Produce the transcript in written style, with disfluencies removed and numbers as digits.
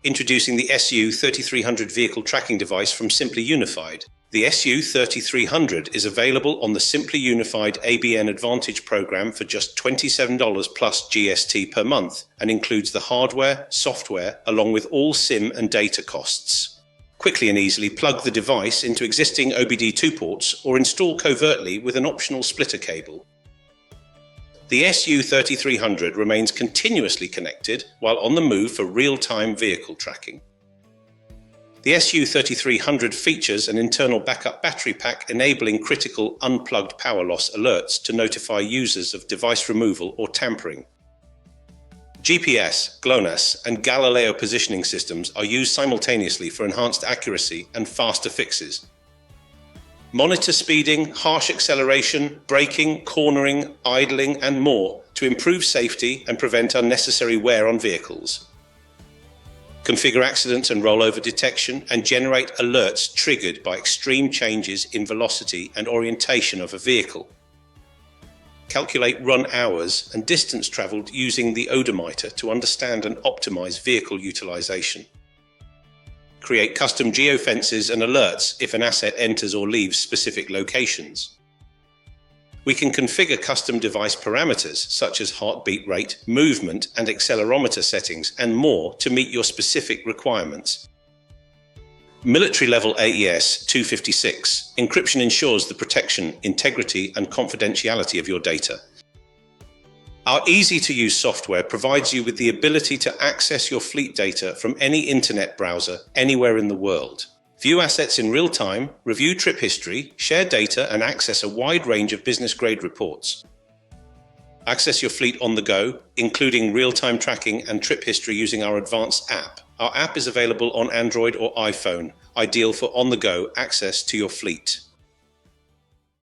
Introducing the SU-3300 vehicle tracking device from Simply Unified. The SU-3300 is available on the Simply Unified ABN Advantage program for just $27 plus GST per month and includes the hardware, software, along with all SIM and data costs. Quickly and easily plug the device into existing OBDII ports or install covertly with an optional splitter cable. The SU-3300 remains continuously connected while on the move for real-time vehicle tracking. The SU-3300 features an internal backup battery pack enabling critical unplugged power loss alerts to notify users of device removal or tampering. GPS, GLONASS, and Galileo positioning systems are used simultaneously for enhanced accuracy and faster fixes. Monitor speeding, harsh acceleration, braking, cornering, idling, and more to improve safety and prevent unnecessary wear on vehicles. Configure accident and rollover detection and generate alerts triggered by extreme changes in velocity and orientation of a vehicle. Calculate run hours and distance traveled using the odometer to understand and optimize vehicle utilization. Create custom geofences and alerts if an asset enters or leaves specific locations. We can configure custom device parameters such as heartbeat rate, movement and accelerometer settings, and more to meet your specific requirements. Military level AES 256. Encryption ensures the protection, integrity and confidentiality of your data. Our easy-to-use software provides you with the ability to access your fleet data from any internet browser anywhere in the world. View assets in real time, review trip history, share data, and access a wide range of business-grade reports. Access your fleet on the go, including real-time tracking and trip history using our advanced app. Our app is available on Android or iPhone, ideal for on-the-go access to your fleet.